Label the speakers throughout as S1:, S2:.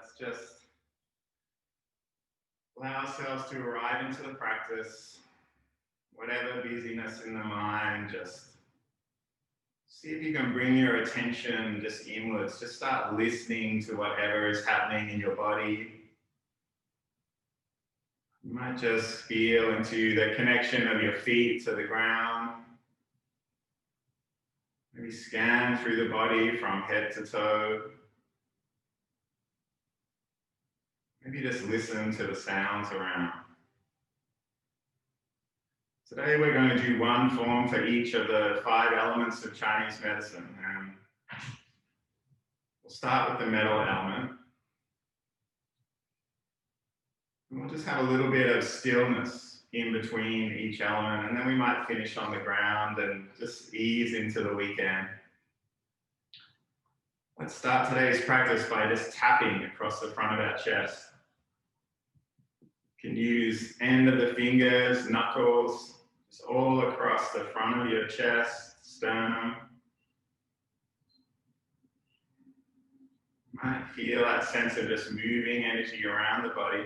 S1: let's just allow ourselves to arrive into the practice. Whatever busyness in the mind, just see if you can bring your attention just inwards. Just start listening to whatever is happening in your body. You might just feel into the connection of your feet to the ground. Maybe scan through the body from head to toe. Maybe just listen to the sounds around. Today we're going to do one form for each of the 5 elements of Chinese medicine. And we'll start with the metal element. And we'll just have a little bit of stillness in between each element, and then we might finish on the ground and just ease into the weekend. Let's start today's practice by just tapping across the front of our chest. You can use end of the fingers, knuckles, just all across the front of your chest, sternum. You might feel that sense of just moving energy around the body.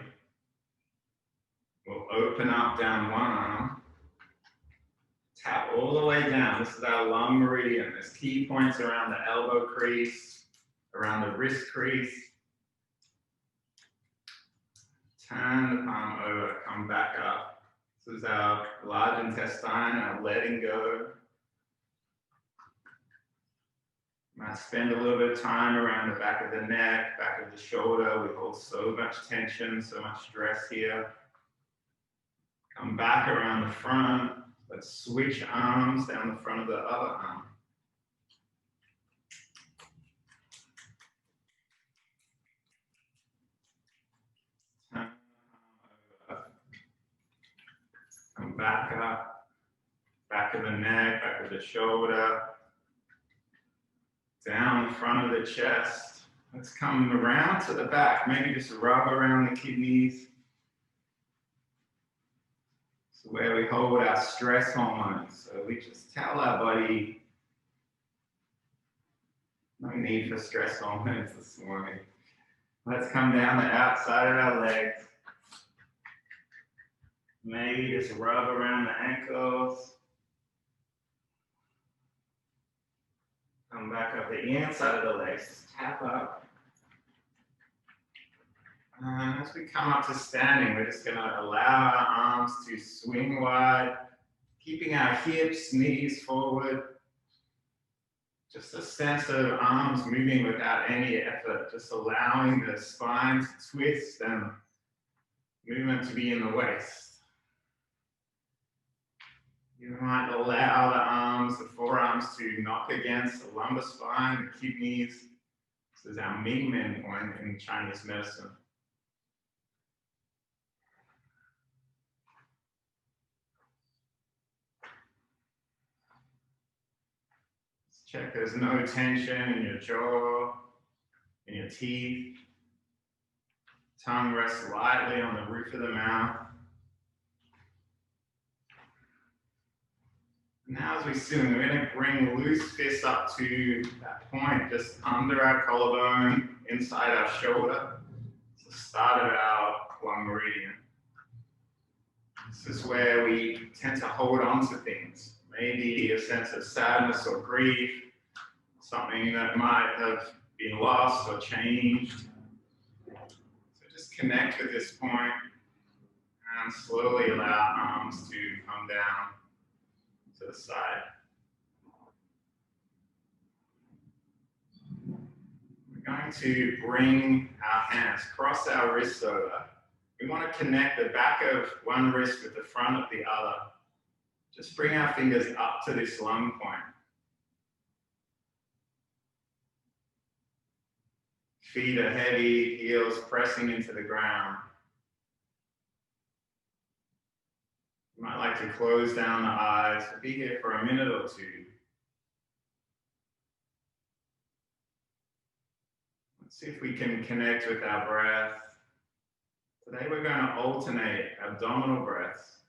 S1: We'll open up down one arm, tap all the way down. This is our lung meridian. There's key points around the elbow crease, around the wrist crease. Turn the palm over, come back up. This is our large intestine, our letting go. Might spend a little bit of time around the back of the neck, back of the shoulder. We hold so much tension, so much stress here. Come back around the front. Let's switch arms down the front of the other arm. Turn the palm over. Come back up. Back of the neck, back of the shoulder. Down the front of the chest. Let's come around to the back. Maybe just rub around the kidneys. So where we hold our stress hormones. So we just tell our body, no need for stress hormones this morning. Let's come down the outside of our legs. Maybe just rub around the ankles. Come back up the inside of the legs, just tap up. And as we come up to standing, we're just going to allow our arms to swing wide, keeping our hips, knees forward. Just a sense of arms moving without any effort, just allowing the spine to twist and movement to be in the waist. You might allow the arms, the forearms to knock against the lumbar spine, the kidneys. This is our Mingmen point in Chinese medicine. Let's check there's no tension in your jaw, in your teeth. Tongue rests lightly on the roof of the mouth. Now as we swim, we're going to bring loose fists up to that point, just under our collarbone, inside our shoulder. It's the start of our lung meridian. This is where we tend to hold on to things. Maybe a sense of sadness or grief, something that might have been lost or changed. So just connect with this point and slowly allow arms to come down to the side. We're going to bring our hands, cross our wrists over. We want to connect the back of one wrist with the front of the other. Just bring our fingers up to this lung point. Feet are heavy, heels pressing into the ground. You might like to close down the eyes. We'll be here for a minute or two. Let's see if we can connect with our breath. Today we're going to alternate abdominal breaths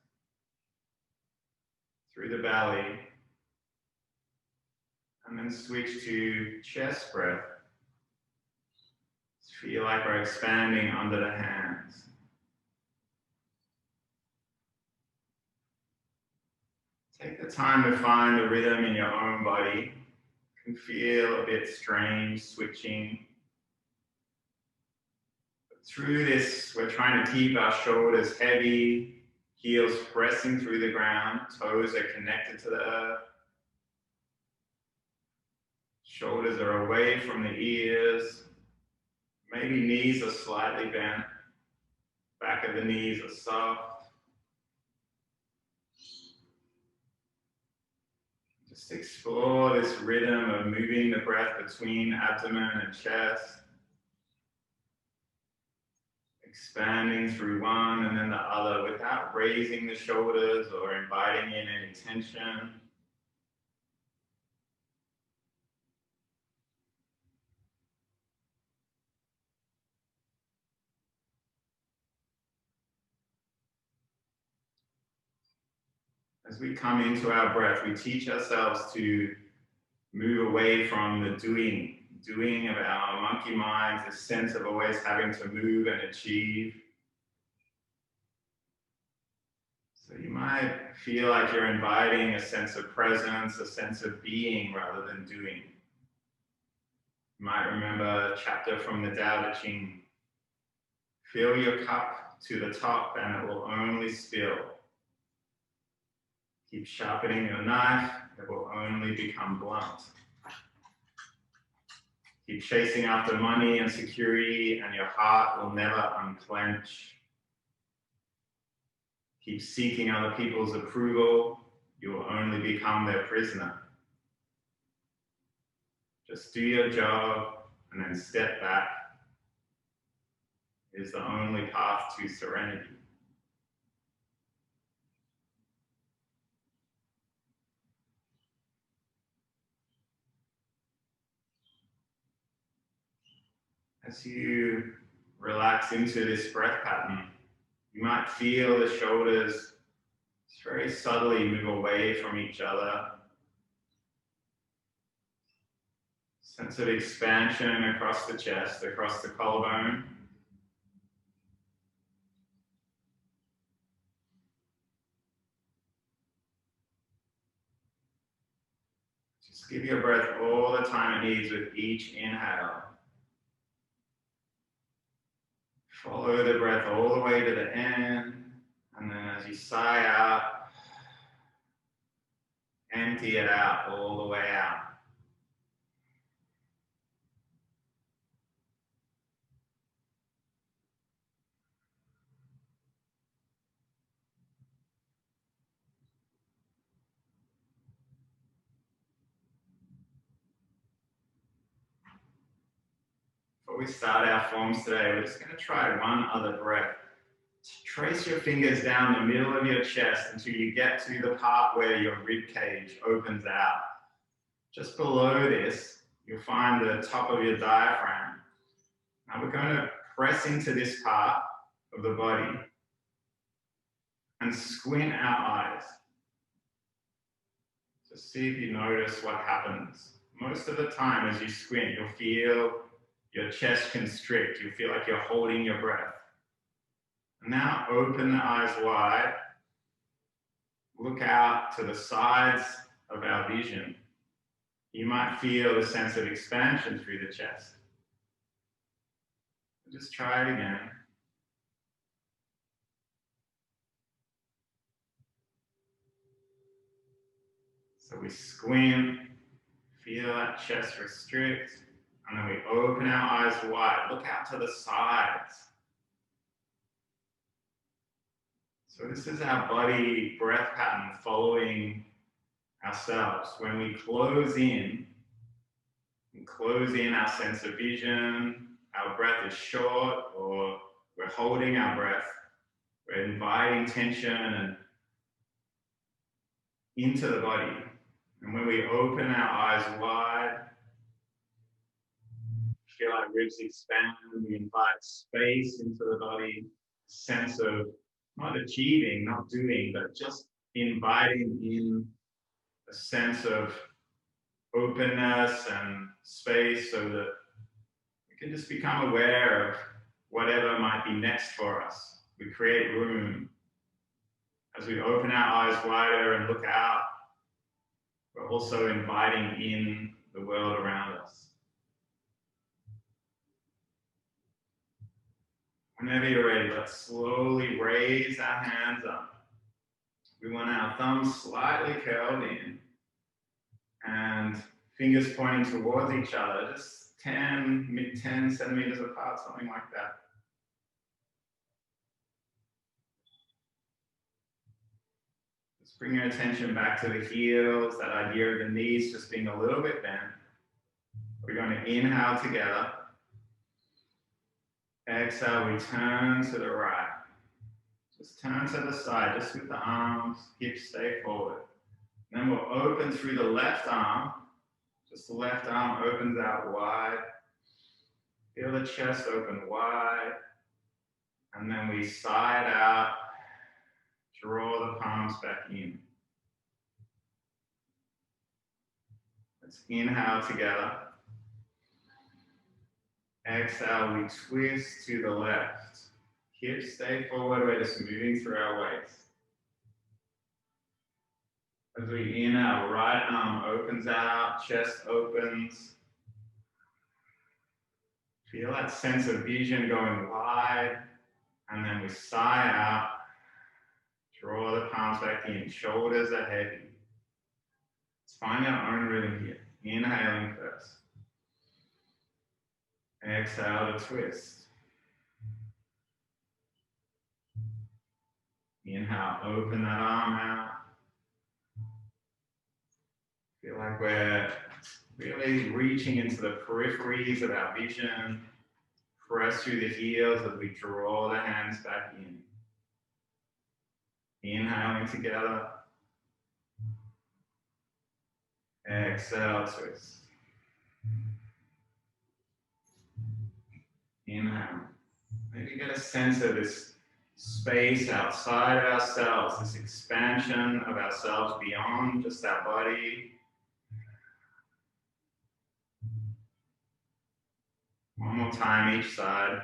S1: through the belly and then switch to chest breath Feel like we're expanding under the hands. Take the time to find the rhythm in your own body. It can feel a bit strange, switching. But through this, we're trying to keep our shoulders heavy, heels pressing through the ground, toes are connected to the earth. Shoulders are away from the ears. Maybe knees are slightly bent. Back of the knees are soft. Just explore this rhythm of moving the breath between abdomen and chest. Expanding through one and then the other without raising the shoulders or inviting in any tension. As we come into our breath, we teach ourselves to move away from the doing of our monkey minds, this sense of always having to move and achieve. So you might feel like you're inviting a sense of presence, a sense of being rather than doing. You might remember a chapter from the Tao Te Ching. Fill your cup to the top and it will only spill. Keep sharpening your knife, it will only become blunt. Keep chasing after money and security and your heart will never unclench. Keep seeking other people's approval, you will only become their prisoner. Just do your job and then step back is the only path to serenity. As you relax into this breath pattern, you might feel the shoulders just very subtly move away from each other. Sense of expansion across the chest, across the collarbone. Just give your breath all the time it needs with each inhale. Follow the breath all the way to the end, and then as you sigh out, empty it out all the way out. Before we start our forms today, we're just going to try one other breath. Trace your fingers down the middle of your chest until you get to the part where your rib cage opens out. Just below this, you'll find the top of your diaphragm. Now we're going to press into this part of the body and squint our eyes. Just see if you notice what happens. Most of the time as you squint, you'll feel your chest constrict. You'll feel like you're holding your breath. Now open the eyes wide. Look out to the sides of our vision. You might feel a sense of expansion through the chest. Just try it again. So we squint, feel that chest restrict, and then we open our eyes wide. Look out to the sides. So this is our body breath pattern following ourselves. When we close in our sense of vision, our breath is short or we're holding our breath, we're inviting tension and into the body. And when we open our eyes wide, feel like ribs expand, we invite space into the body, sense of not achieving, not doing, but just inviting in a sense of openness and space so that we we can just become aware of whatever might be next for us. We create room. As we open our eyes wider and look out, we're also inviting in the world around us. Whenever you're ready, let's slowly raise our hands up. We want our thumbs slightly curled in and fingers pointing towards each other, just 10 centimeters apart, something like that. Just bring your attention back to the heels, that idea of the knees just being a little bit bent. We're going to inhale together. Exhale, we turn to the right. Just turn to the side, just with the arms, hips stay forward. Then we'll open through the left arm. Just the left arm opens out wide. Feel the chest open wide. And then we side out, draw the palms back in. Let's inhale together. Exhale, we twist to the left. Hips stay forward, we're just moving through our waist. As we inhale, right arm opens out, chest opens. Feel that sense of vision going wide. And then we sigh out, draw the palms back in, shoulders are heavy. Let's find our own rhythm here. Inhaling first. Exhale to twist. Inhale, open that arm out. Feel like we're really reaching into the peripheries of our vision. Press through the heels as we draw the hands back in. Inhaling together. Exhale, twist. Inhale. Maybe get a sense of this space outside of ourselves, this expansion of ourselves beyond just our body. One more time each side.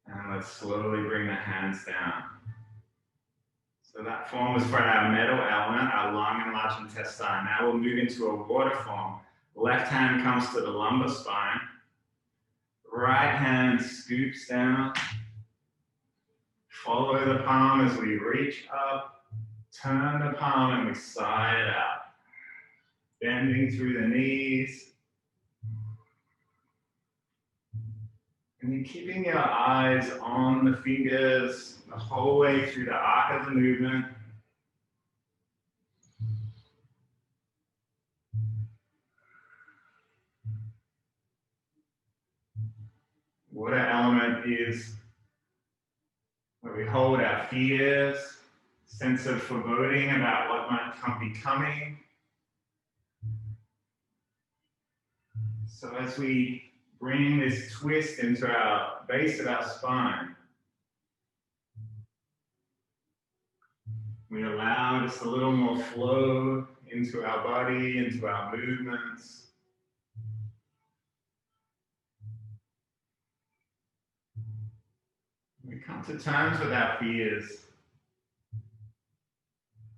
S1: And let's slowly bring the hands down. So that form was for our middle element, our lung and large intestine. Now we'll move into a water form. Left hand comes to the lumbar spine. Right hand scoops down. Follow the palm as we reach up. Turn the palm and we side it out. Bending through the knees. And then keeping your eyes on the fingers the whole way through the arc of the movement. Water element is where we hold our fears, sense of foreboding about what might be coming. So as we bring this twist into our base of our spine, we allow just a little more flow into our body, into our movements. We come to terms with our fears,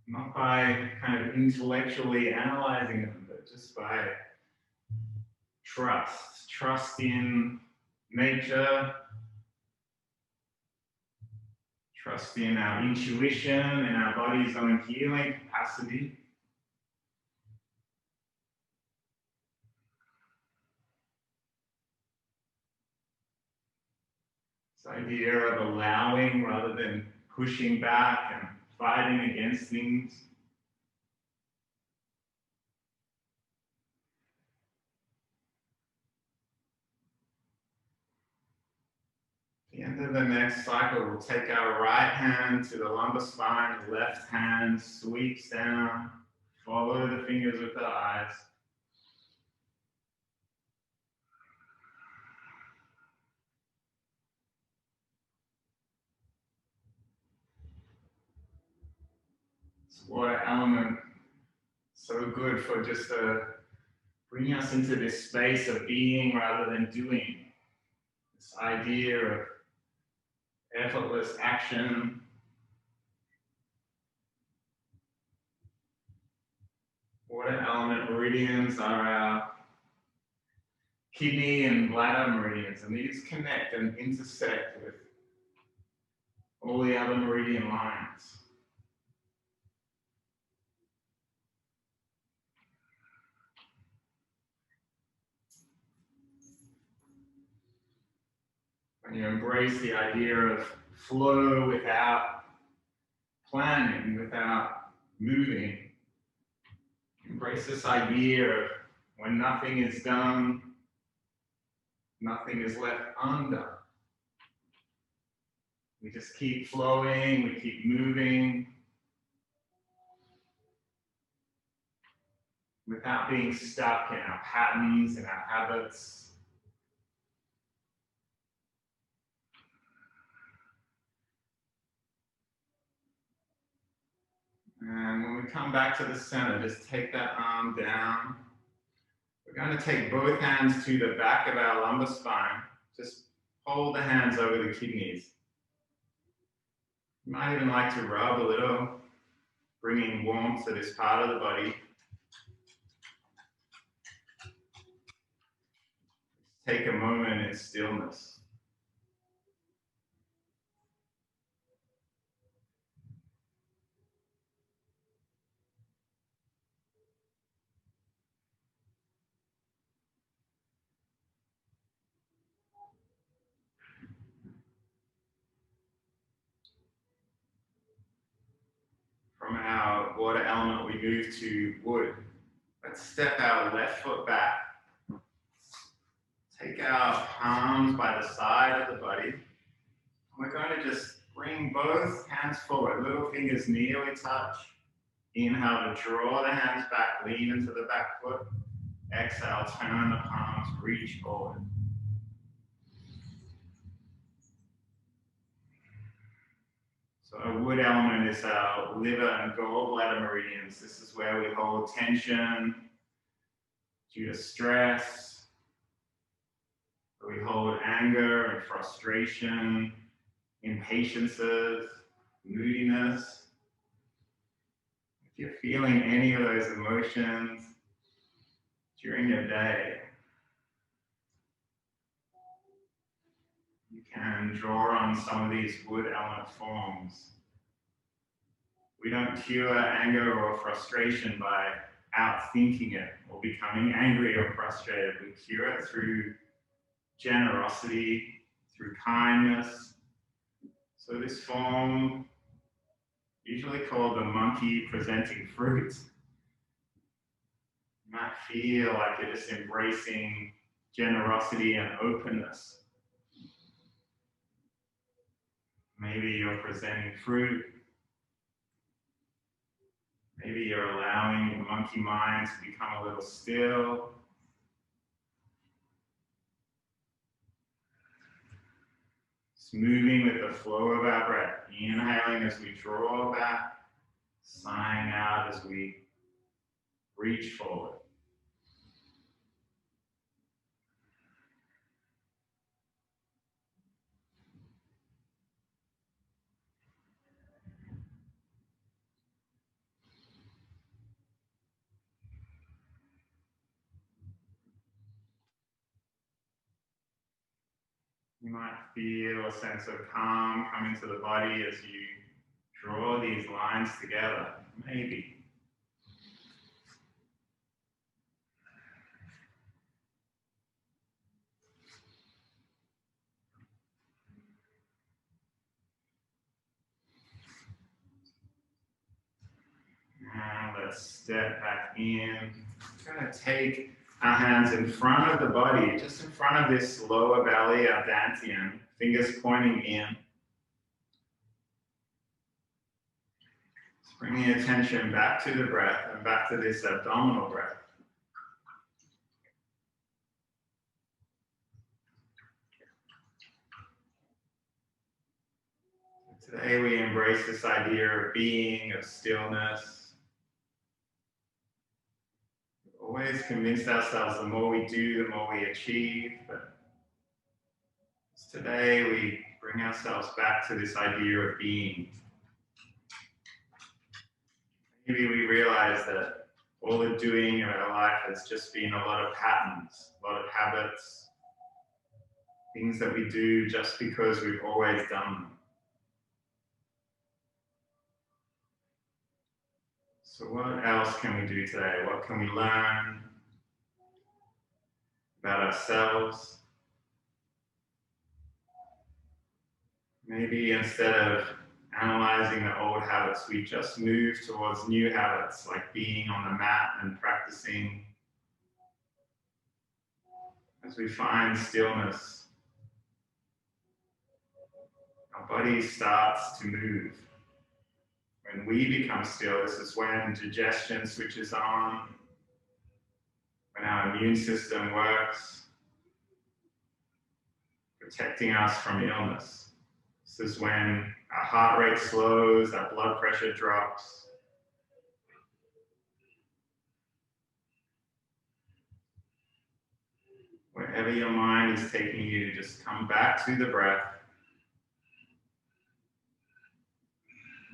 S1: not by kind of intellectually analyzing them, but just by trust in nature, trust in our intuition and our body's own healing capacity. This idea of allowing rather than pushing back and fighting against things. At the end of the next cycle, we'll take our right hand to the lumbar spine, left hand sweeps down, follow the fingers with the eyes. water element, so good for just bringing us into this space of being rather than doing. This idea of effortless action. Water element meridians are our kidney and bladder meridians, and these connect and intersect with all the other meridian lines. When you embrace the idea of flow without planning, without moving, embrace this idea of when nothing is done, nothing is left undone. We just keep flowing, we keep moving, without being stuck in our patterns and our habits. And when we come back to the center, just take that arm down. We're going to take both hands to the back of our lumbar spine. Just hold the hands over the kidneys. You might even like to rub a little, bringing warmth to this part of the body. Take a moment in stillness. From our water element, we move to wood. Let's step our left foot back. Take our palms by the side of the body. We're going to just bring both hands forward, little fingers nearly touch. Inhale to draw the hands back, lean into the back foot. Exhale, turn the palms, reach forward. So a wood element is our liver and gallbladder meridians. This is where we hold tension due to stress, where we hold anger and frustration, impatiences, moodiness. If you're feeling any of those emotions during your day, you can draw on some of these wood element forms. We don't cure anger or frustration by outthinking it or becoming angry or frustrated. We cure it through generosity, through kindness. So this form, usually called the monkey presenting fruit, you might feel like you're just embracing generosity and openness. Maybe you're presenting fruit. Maybe you're allowing your monkey mind to become a little still. Just moving with the flow of our breath. Inhaling as we draw back, sighing out as we reach forward. You might feel a sense of calm come into the body as you draw these lines together, maybe. Now let's step back in. We're going to take our hands in front of the body, just in front of this lower belly, our dantian, fingers pointing in. Just bringing attention back to the breath and back to this abdominal breath. Today we embrace this idea of being, of stillness. always convinced ourselves the more we do, the more we achieve. But today we bring ourselves back to this idea of being. Maybe we realize that all the doing of our life has just been a lot of patterns, a lot of habits, things that we do just because we've always done them. So what else can we do today? What can we learn about ourselves? Maybe instead of analyzing the old habits, we just move towards new habits, like being on the mat and practicing. As we find stillness, our body starts to move. When we become still, this is when digestion switches on, when our immune system works, protecting us from illness. This is when our heart rate slows, our blood pressure drops. Wherever your mind is taking you, just come back to the breath.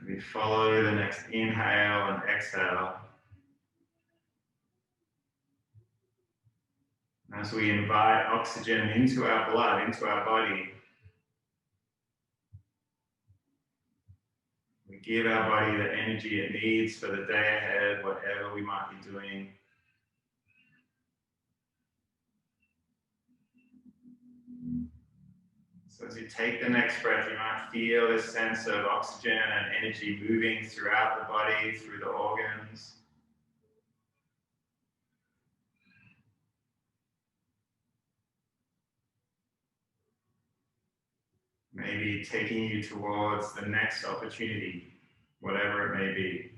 S1: We follow the next inhale and exhale. As we invite oxygen into our blood, into our body, we give our body the energy it needs for the day ahead, whatever we might be doing. So as you take the next breath, you might feel this sense of oxygen and energy moving throughout the body, through the organs. Maybe taking you towards the next opportunity, whatever it may be.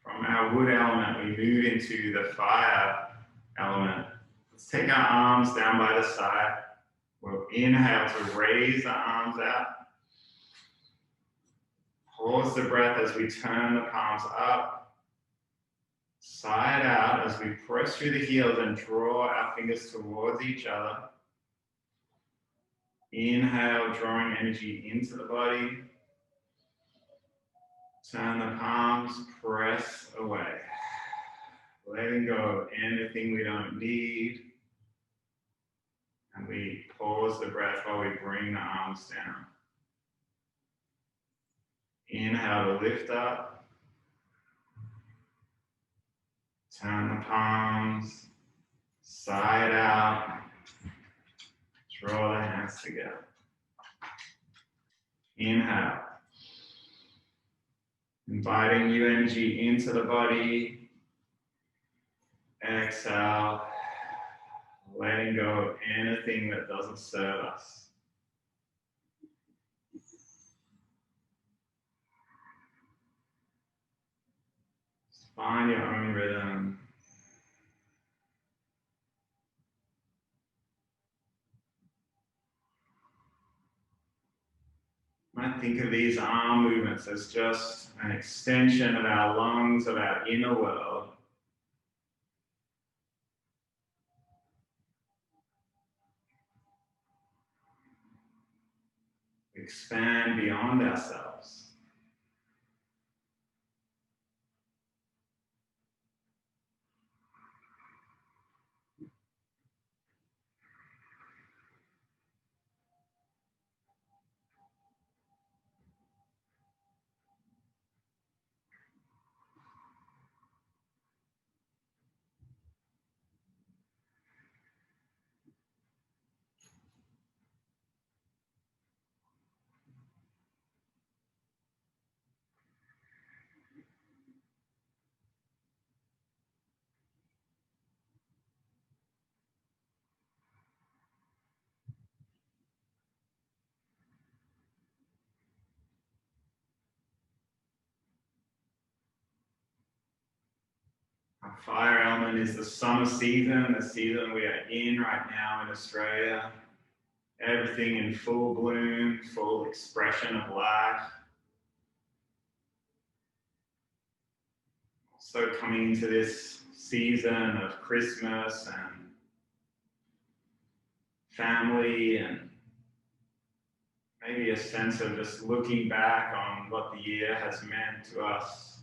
S1: From our wood element, we move into the fire element. Let's take our arms down by the side. We'll inhale to raise the arms out. Pause the breath as we turn the palms up. Side out as we press through the heels and draw our fingers towards each other. Inhale, drawing energy into the body. Turn the palms, press away. Letting go of anything we don't need. And we pause the breath while we bring the arms down. Inhale to lift up. Turn the palms, side out. Draw the hands together. Inhale. Inviting new energy into the body. Exhale. Letting go of anything that doesn't serve us. Just find your own rhythm. You might think of these arm movements as just an extension of our lungs, of our inner world. Expand beyond ourselves. Our fire element is the summer season, the season we are in right now in Australia. Everything in full bloom, full expression of life. So coming into this season of Christmas and family, and maybe a sense of just looking back on what the year has meant to us,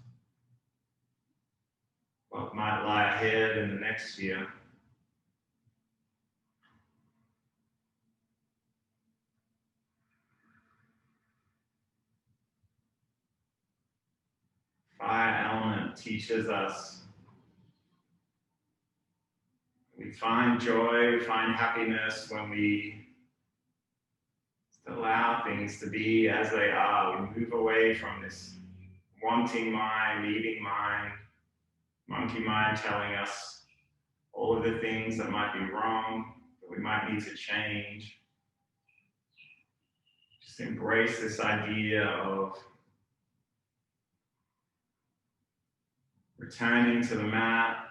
S1: what might lie ahead in the next year. Fire element teaches us we find joy, we find happiness when we allow things to be as they are. We move away from this wanting mind, needing mind, monkey mind telling us all of the things that might be wrong, that we might need to change. Just embrace this idea of returning to the mat,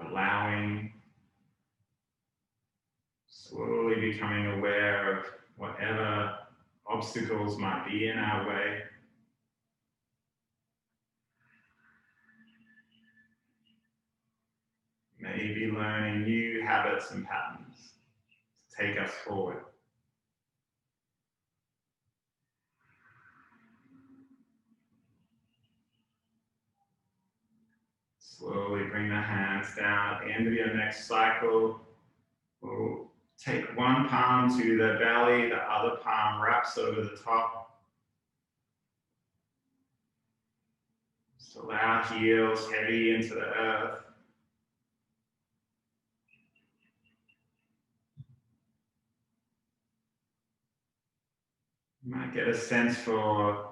S1: allowing, slowly becoming aware of whatever obstacles might be in our way. Maybe learning new habits and patterns to take us forward. Slowly bring the hands down. At the end of your next cycle, we'll take one palm to the belly, the other palm wraps over the top. Just allow heels heavy into the earth. You might get a sense for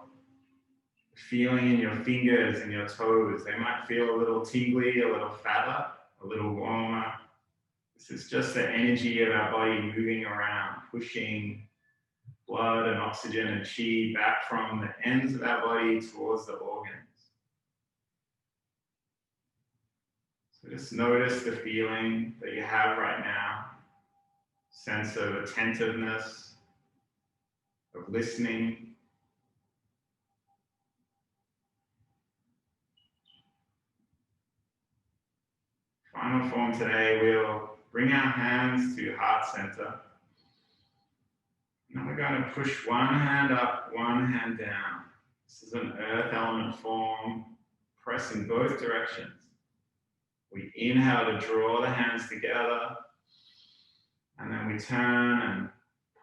S1: feeling in your fingers and your toes. They might feel a little tingly, a little fatter, a little warmer. This is just the energy of our body moving around, pushing blood and oxygen and chi back from the ends of our body towards the organs. So just notice the feeling that you have right now, sense of attentiveness, of listening. Final form today, we'll bring our hands to heart center. Now we're going to push one hand up, one hand down. This is an earth element form, press in both directions. We inhale to draw the hands together, and then we turn and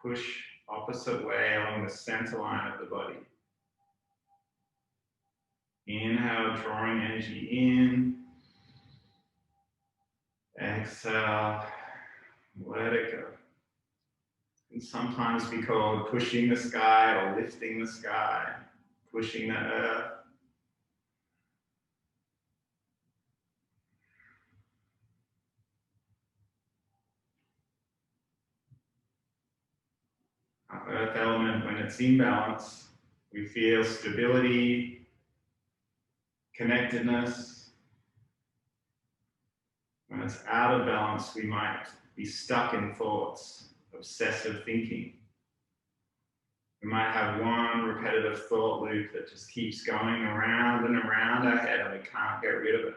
S1: push opposite way along the center line of the body. Inhale, drawing energy in. Exhale, let it go. It can sometimes be called pushing the sky or lifting the sky, pushing the earth. Our earth element, when it's in balance, we feel stability, connectedness. When it's out of balance, we might be stuck in thoughts, obsessive thinking. We might have one repetitive thought loop that just keeps going around and around our head and we can't get rid of it.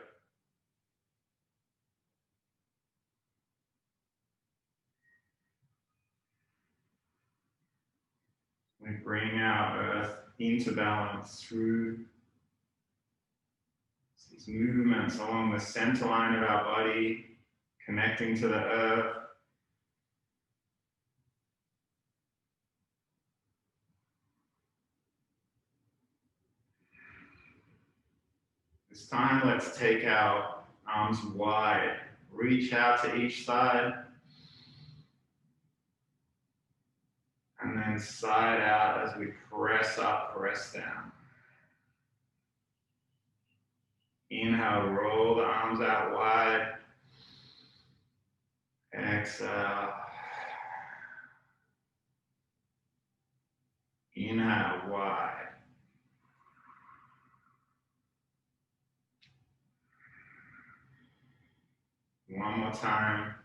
S1: We bring our earth into balance through these movements along the center line of our body, connecting to the earth. This time, let's take our arms wide, reach out to each side, and then side out as we press up, press down. Inhale, roll the arms out wide. Exhale. Inhale, wide. One more time.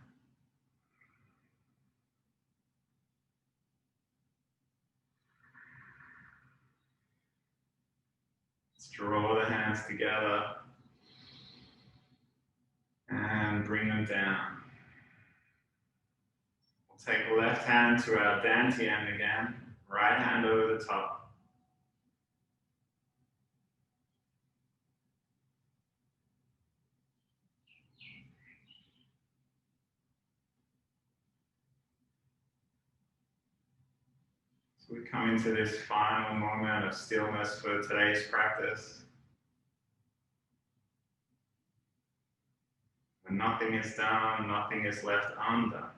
S1: Draw the hands together and bring them down. We'll take the left hand to our dantian again, right hand over the top. So we come into this final moment of stillness for today's practice. When nothing is done, nothing is left undone.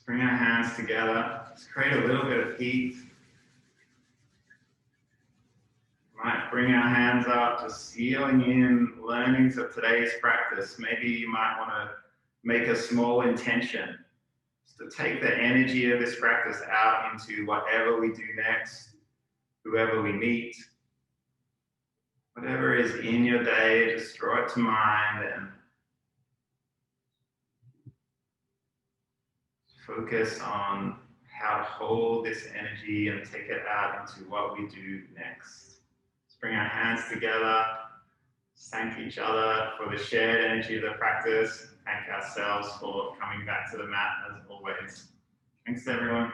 S1: Let's bring our hands together. Let's create a little bit of heat. Might bring our hands up, just sealing in learnings of today's practice. Maybe you might want to make a small intention to take the energy of this practice out into whatever we do next, whoever we meet, whatever is in your day, just draw it to mind and focus on how to hold this energy and take it out into what we do next. Let's bring our hands together, thank each other for the shared energy of the practice, thank ourselves for coming back to the mat as always. Thanks everyone.